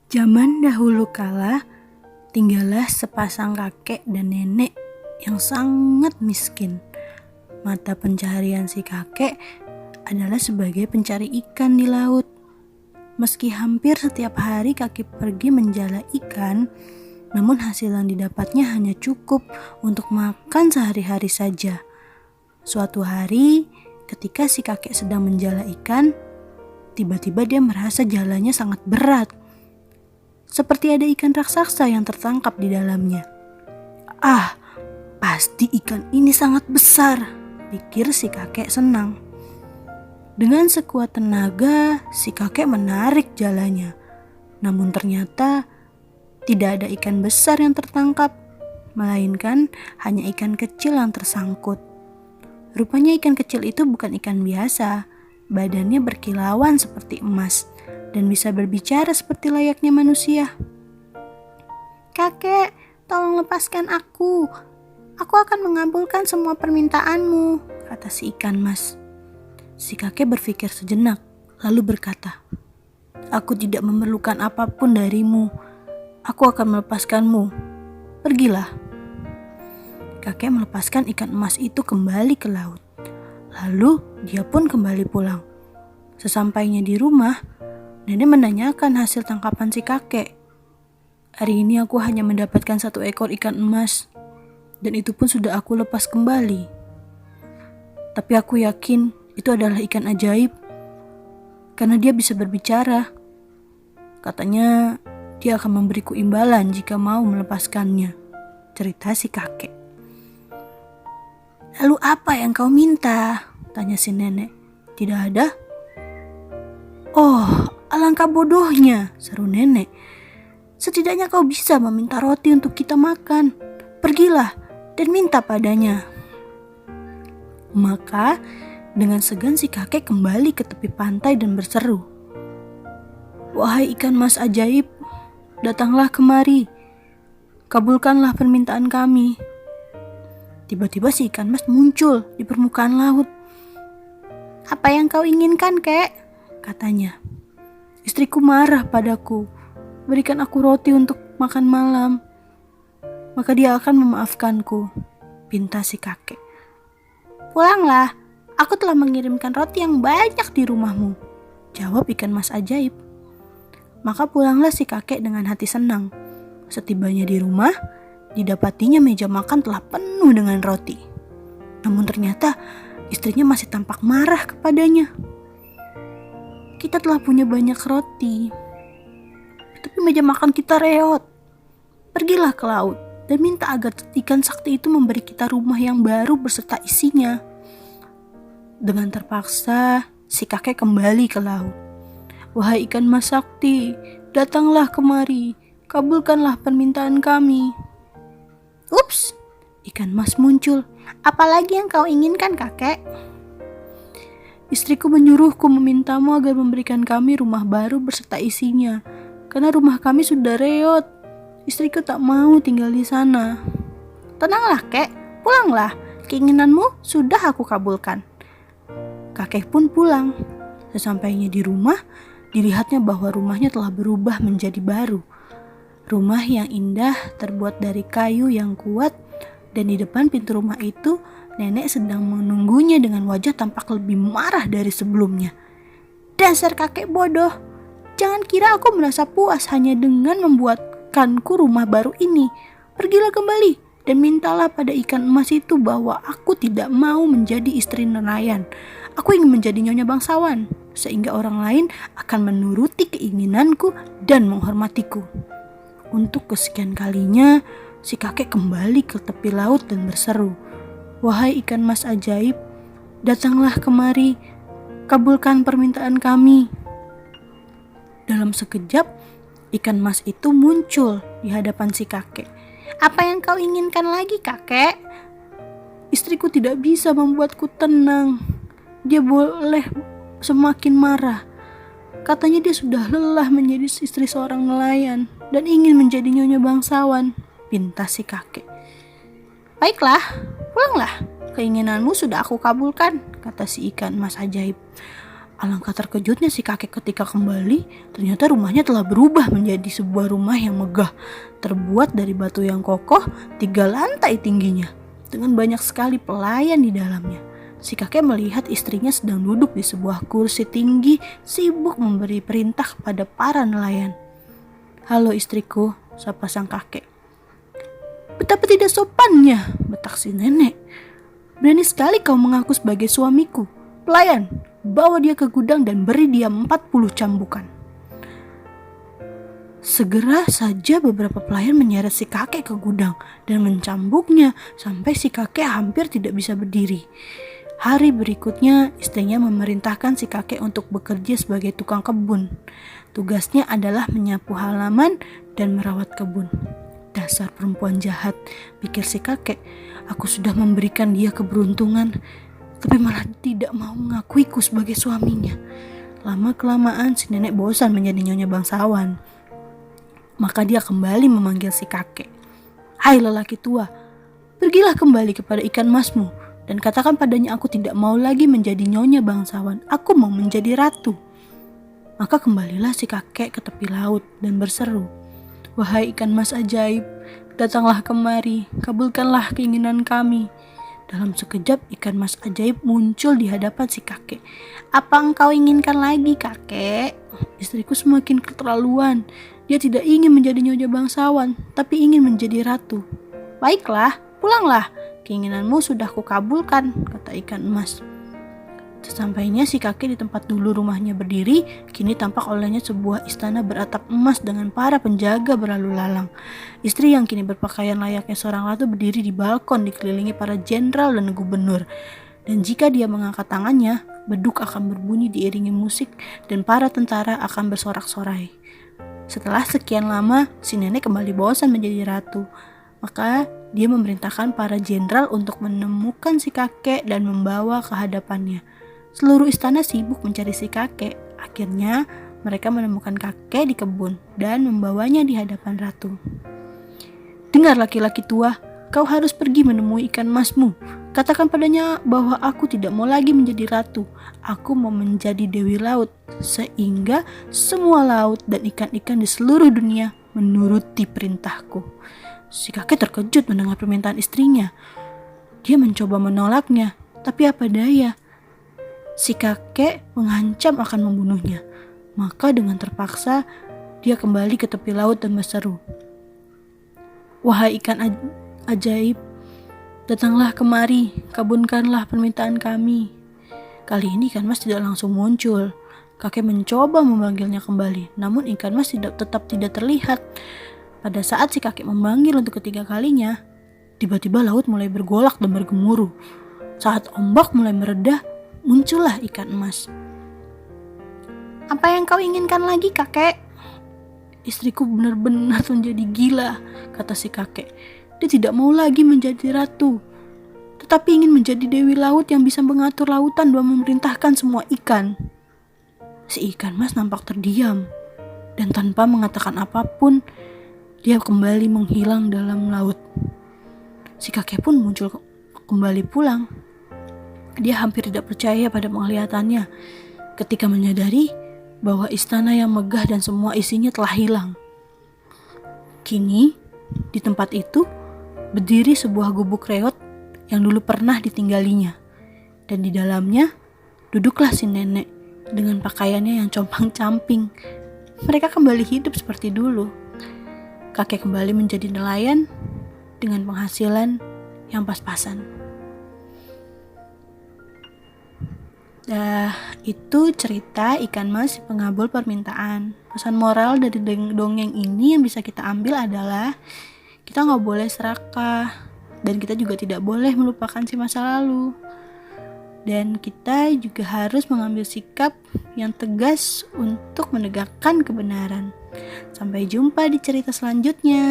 Zaman dahulu kala, tinggallah sepasang kakek dan nenek yang sangat miskin. Mata pencaharian si kakek adalah sebagai pencari ikan di laut. Meski hampir setiap hari kakek pergi menjala ikan, namun hasil yang didapatnya hanya cukup untuk makan sehari-hari saja. Suatu hari, ketika si kakek sedang menjala ikan, tiba-tiba dia merasa jalannya sangat berat. Seperti ada ikan raksasa yang tertangkap di dalamnya. Ah, pasti ikan ini sangat besar, pikir si kakek senang. Dengan sekuat tenaga, si kakek menarik jalannya. Namun ternyata tidak ada ikan besar yang tertangkap, melainkan hanya ikan kecil yang tersangkut. Rupanya ikan kecil itu bukan ikan biasa, badannya berkilauan seperti emas dan bisa berbicara seperti layaknya manusia. "Kakek, tolong lepaskan aku. Aku akan mengabulkan semua permintaanmu," kata si ikan mas. Si kakek berpikir sejenak, lalu berkata, "Aku tidak memerlukan apapun darimu. Aku akan melepaskanmu. Pergilah." Kakek melepaskan ikan emas itu kembali ke laut. Lalu dia pun kembali pulang. Sesampainya di rumah, nenek menanyakan hasil tangkapan si kakek. "Hari ini aku hanya mendapatkan 1 ekor ikan emas, dan itu pun sudah aku lepas kembali. Tapi aku yakin itu adalah ikan ajaib, karena dia bisa berbicara. Katanya dia akan memberiku imbalan jika mau melepaskannya," cerita si kakek. "Lalu apa yang kau minta?" tanya si nenek. "Tidak ada." "Oh, alangkah bodohnya," seru nenek. "Setidaknya kau bisa meminta roti untuk kita makan. Pergilah dan minta padanya." Maka dengan segan si kakek kembali ke tepi pantai dan berseru, "Wahai ikan mas ajaib, datanglah kemari. Kabulkanlah permintaan kami." Tiba-tiba si ikan mas muncul di permukaan laut. "Apa yang kau inginkan, kek?" katanya. "Istriku marah padaku. Berikan aku roti untuk makan malam, maka dia akan memaafkanku," pinta si kakek. "Pulanglah, aku telah mengirimkan roti yang banyak di rumahmu," jawab ikan mas ajaib. Maka pulanglah si kakek dengan hati senang. Setibanya di rumah, didapatinya meja makan telah penuh dengan roti. Namun ternyata istrinya masih tampak marah kepadanya. "Kita telah punya banyak roti, tapi meja makan kita reot. Pergilah ke laut dan minta agar ikan sakti itu memberi kita rumah yang baru beserta isinya." Dengan terpaksa, si kakek kembali ke laut. "Wahai ikan mas sakti, datanglah kemari. Kabulkanlah permintaan kami." "Ups," ikan mas muncul. "Apalagi yang kau inginkan, kakek?" "Istriku menyuruhku memintamu agar memberikan kami rumah baru beserta isinya, karena rumah kami sudah reot. Istriku tak mau tinggal di sana." "Tenanglah, kek. Pulanglah. Keinginanmu sudah aku kabulkan." Kakek pun pulang. Sesampainya di rumah, dilihatnya bahwa rumahnya telah berubah menjadi baru. Rumah yang indah terbuat dari kayu yang kuat, dan di depan pintu rumah itu nenek sedang menunggunya dengan wajah tampak lebih marah dari sebelumnya. "Dasar kakek bodoh, jangan kira aku merasa puas hanya dengan membuatkanku rumah baru ini. Pergilah kembali dan mintalah pada ikan emas itu bahwa aku tidak mau menjadi istri nelayan. Aku ingin menjadi nyonya bangsawan, sehingga orang lain akan menuruti keinginanku dan menghormatiku." Untuk kesekian kalinya, si kakek kembali ke tepi laut dan berseru, "Wahai ikan mas ajaib, datanglah kemari. Kabulkan permintaan kami." Dalam sekejap, ikan mas itu muncul di hadapan si kakek. "Apa yang kau inginkan lagi, kakek?" "Istriku tidak bisa membuatku tenang. Dia boleh semakin marah. Katanya dia sudah lelah menjadi istri seorang nelayan dan ingin menjadi nyonya bangsawan," pinta si kakek. "Baiklah, pulanglah. Keinginanmu sudah aku kabulkan," kata si ikan mas ajaib. Alangkah terkejutnya si kakek ketika kembali, ternyata rumahnya telah berubah menjadi sebuah rumah yang megah, terbuat dari batu yang kokoh, 3 lantai tingginya, dengan banyak sekali pelayan di dalamnya. Si kakek melihat istrinya sedang duduk di sebuah kursi tinggi, sibuk memberi perintah kepada para nelayan. "Halo istriku," sapa sang kakek. "Betapa tidak sopannya," betak si nenek. "Berani sekali kau mengaku sebagai suamiku. Pelayan, bawa dia ke gudang dan beri dia 40 cambukan." Segera saja beberapa pelayan menyeret si kakek ke gudang dan mencambuknya sampai si kakek hampir tidak bisa berdiri. Hari berikutnya, istrinya memerintahkan si kakek untuk bekerja sebagai tukang kebun. Tugasnya adalah menyapu halaman dan merawat kebun. "Dasar perempuan jahat," pikir si kakek. "Aku sudah memberikan dia keberuntungan, tapi malah tidak mau mengakuiku sebagai suaminya." Lama-kelamaan si nenek bosan menjadi nyonya bangsawan. Maka dia kembali memanggil si kakek. "Hai lelaki tua, pergilah kembali kepada ikan masmu dan katakan padanya aku tidak mau lagi menjadi nyonya bangsawan. Aku mau menjadi ratu." Maka kembalilah si kakek ke tepi laut dan berseru, "Wahai ikan mas ajaib, datanglah kemari, kabulkanlah keinginan kami." Dalam sekejap ikan mas ajaib muncul di hadapan si kakek. "Apa engkau inginkan lagi, kakek?" "Istriku semakin keterlaluan. Dia tidak ingin menjadi nyonya bangsawan, tapi ingin menjadi ratu." "Baiklah, pulanglah. Keinginanmu sudah kukabulkan," kata ikan emas. Sesampainya si kakek di tempat dulu rumahnya berdiri, kini tampak olehnya sebuah istana beratap emas dengan para penjaga berlalu lalang. Istri yang kini berpakaian layaknya seorang ratu berdiri di balkon dikelilingi para jenderal dan gubernur. Dan jika dia mengangkat tangannya, beduk akan berbunyi diiringi musik dan para tentara akan bersorak-sorai. Setelah sekian lama, si nenek kembali bosan menjadi ratu. Maka dia memerintahkan para jenderal untuk menemukan si kakek dan membawa ke hadapannya. Seluruh istana sibuk mencari si kakek. Akhirnya mereka menemukan kakek di kebun dan membawanya di hadapan ratu. "Dengar laki-laki tua, kau harus pergi menemui ikan masmu. Katakan padanya bahwa aku tidak mau lagi menjadi ratu. Aku mau menjadi dewi laut, sehingga semua laut dan ikan-ikan di seluruh dunia menuruti perintahku." Si kakek terkejut mendengar permintaan istrinya. Dia mencoba menolaknya, tapi apa daya. Si kakek mengancam akan membunuhnya. Maka dengan terpaksa dia kembali ke tepi laut dan berseru, "Wahai ikan ajaib, datanglah kemari, kabulkanlah permintaan kami." Kali ini ikan mas tidak langsung muncul. Kakek mencoba memanggilnya kembali, namun ikan mas tetap tidak terlihat. Pada saat si kakek memanggil untuk ketiga kalinya, tiba-tiba laut mulai bergolak dan bergemuruh. Saat ombak mulai meredah, muncullah ikan emas. "Apa yang kau inginkan lagi, kakek?" "Istriku benar-benar menjadi gila," kata si kakek. "Dia tidak mau lagi menjadi ratu, tetapi ingin menjadi dewi laut yang bisa mengatur lautan dan memerintahkan semua ikan." Si ikan mas nampak terdiam, dan tanpa mengatakan apapun, dia kembali menghilang dalam laut. Si kakek pun muncul kembali pulang. Dia hampir tidak percaya pada penglihatannya ketika menyadari bahwa istana yang megah dan semua isinya telah hilang. Kini, di tempat itu berdiri sebuah gubuk reot yang dulu pernah ditinggalinya. Dan di dalamnya duduklah si nenek dengan pakaiannya yang compang-camping. Mereka kembali hidup seperti dulu. Kakek kembali menjadi nelayan dengan penghasilan yang pas-pasan. Itu cerita ikan mas pengabul permintaan. Pesan moral dari dongeng ini yang bisa kita ambil adalah kita gak boleh serakah, dan kita juga tidak boleh melupakan si masa lalu. Dan kita juga harus mengambil sikap yang tegas untuk menegakkan kebenaran. Sampai jumpa di cerita selanjutnya.